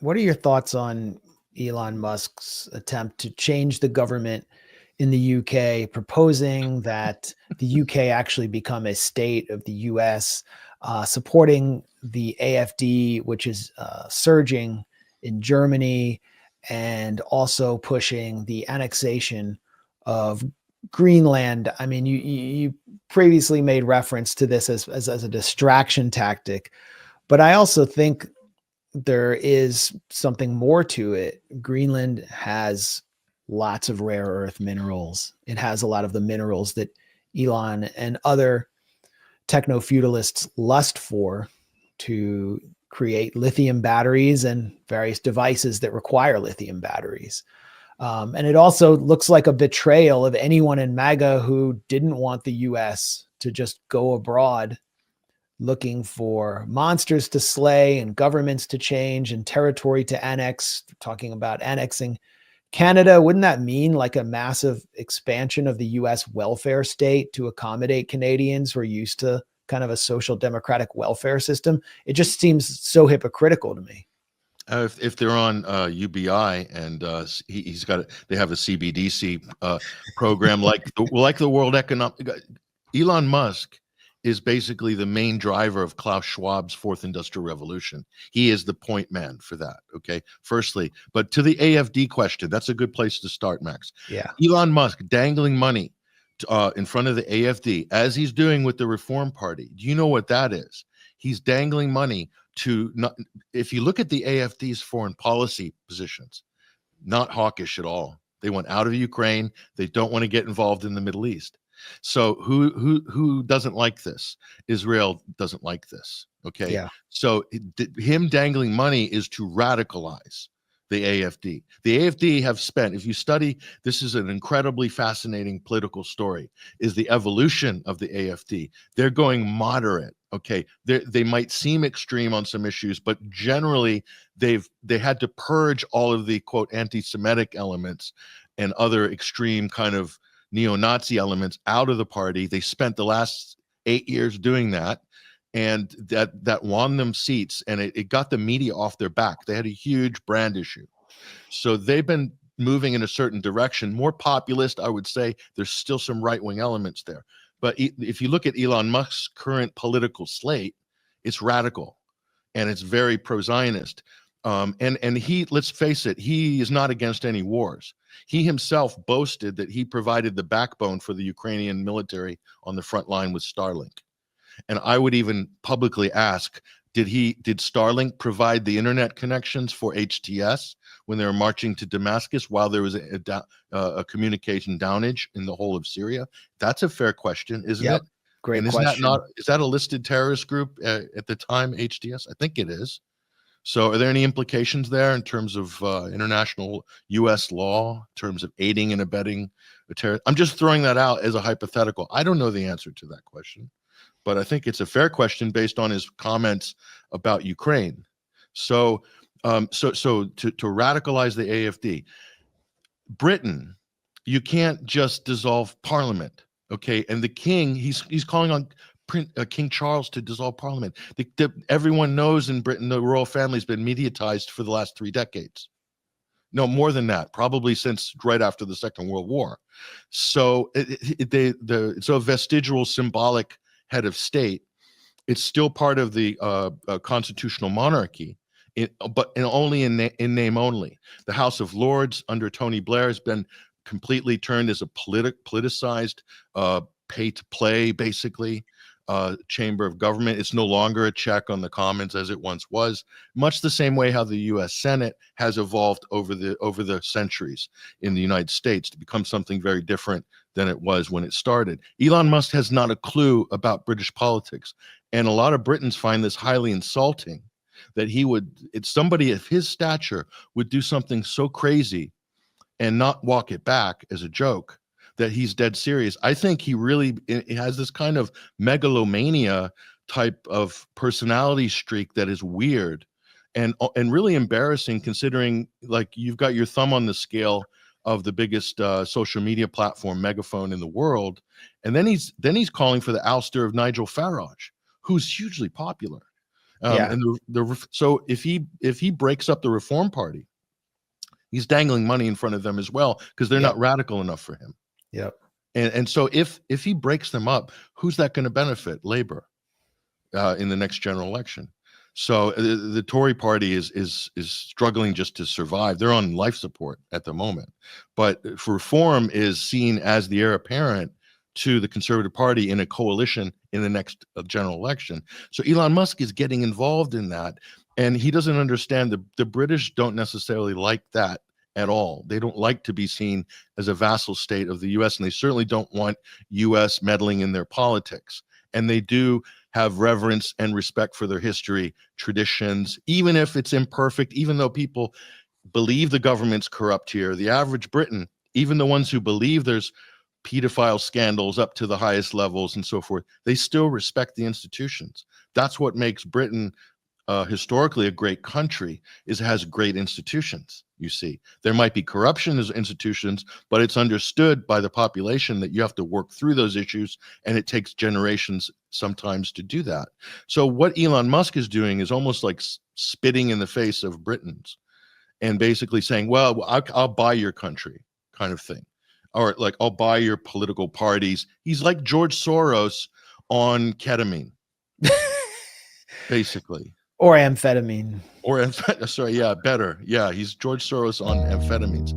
What are your thoughts on Elon Musk's attempt to change the government in the UK, proposing that the UK actually become a state of the US, supporting the AFD, which is surging in Germany, and also pushing the annexation of Greenland? I mean, you previously made reference to this as a distraction tactic, but I also think there is something more to it. Greenland has lots of rare earth minerals. It has a lot of the minerals that Elon and other techno feudalists lust for to create lithium batteries and various devices that require lithium batteries. And it also looks like a betrayal of anyone in MAGA who didn't want the US to just go abroad looking for monsters to slay and governments to change and territory to annex, talking about annexing Canada. Wouldn't that mean like a massive expansion of the US welfare state to accommodate Canadians who are used to kind of a social democratic welfare system? It just seems so hypocritical to me. If they're on UBI and they have a CBDC program like the World Economic. Elon Musk is basically the main driver of Klaus Schwab's fourth industrial revolution. He is the point man for that. Okay. Firstly, but to the AFD question, that's a good place to start, Max. Yeah. Elon Musk dangling money in front of the AFD, as he's doing with the Reform Party. Do you know what that is? He's dangling money to not, if you look at the AFD's foreign policy positions, not hawkish at all. They want out of Ukraine. They don't want to get involved in the Middle East. So who doesn't like this? Israel doesn't like this. Okay. Yeah. So him dangling money is to radicalize the AFD. The AFD have spent, if you study, this is an incredibly fascinating political story, is the evolution of the AFD. They're going moderate. Okay. They might seem extreme on some issues, but generally they had to purge all of the quote anti-Semitic elements and other extreme kind of neo-Nazi elements out of the party. They spent the last 8 years doing that, and that won them seats, and it got the media off their back. They had a huge brand issue. So they've been moving in a certain direction, more populist, I would say. There's still some right-wing elements there. But if you look at Elon Musk's current political slate, it's radical, and it's very pro-Zionist. And he, let's face it, he is not against any wars. He himself boasted that he provided the backbone for the Ukrainian military on the front line with Starlink. And I would even publicly ask, did Starlink provide the internet connections for HTS when they were marching to Damascus while there was a communication downage in the whole of Syria? That's a fair question, isn't it? Great and question. Is that a listed terrorist group at the time, HTS? I think it is. So are there any implications there in terms of international U.S. law, in terms of aiding and abetting a terrorist? I'm just throwing that out as a hypothetical. I don't know the answer to that question, but I think it's a fair question based on his comments about Ukraine. So to radicalize the AFD, Britain, you can't just dissolve parliament, okay? And the king, he's calling on King Charles to dissolve parliament. Everyone knows in Britain the royal family's been mediatized for the last 3 decades. No, more than that, probably since right after the Second World War. So it's a vestigial, symbolic head of state. It's still part of the constitutional monarchy, but only in name only. The House of Lords under Tony Blair has been completely turned as a politicized, pay-to-play, basically, chamber of government. It's no longer a check on the Commons as it once was, much the same way how the U.S. Senate has evolved over the centuries in the United States to become something very different than it was when it started. Elon Musk has not a clue about British politics, and a lot of Britons find this highly insulting, that somebody of his stature would do something so crazy and not walk it back as a joke, that he's dead serious. I think he really has this kind of megalomania type of personality streak that is weird and really embarrassing, considering like you've got your thumb on the scale of the biggest social media platform megaphone in the world, and then he's calling for the ouster of Nigel Farage, who's hugely popular. Yeah. And so if he breaks up the Reform Party, he's dangling money in front of them as well, because they're Yep. not radical enough for him. Yep. And so if he breaks them up, who's that going to benefit? Labor in the next general election. So the Tory party is struggling just to survive. They're on life support at the moment. But for Reform is seen as the heir apparent to the Conservative Party in a coalition in the next general election. So Elon Musk is getting involved in that, and he doesn't understand the British don't necessarily like that at all. They don't like to be seen as a vassal state of the US, and they certainly don't want US meddling in their politics. And they do have reverence and respect for their history, traditions, even if it's imperfect, even though people believe the government's corrupt here. The average Briton, even the ones who believe there's pedophile scandals up to the highest levels and so forth, they still respect the institutions. That's what makes Britain historically a great country, is it has great institutions. You see, there might be corruption as institutions, but it's understood by the population that you have to work through those issues, and it takes generations sometimes to do that. So what Elon Musk is doing is almost like spitting in the face of Britons and basically saying, well, I'll buy your country, kind of thing. Or like, I'll buy your political parties. He's like George Soros on ketamine, basically. Or amphetamine. Or sorry, yeah, better. Yeah, he's George Soros on amphetamines.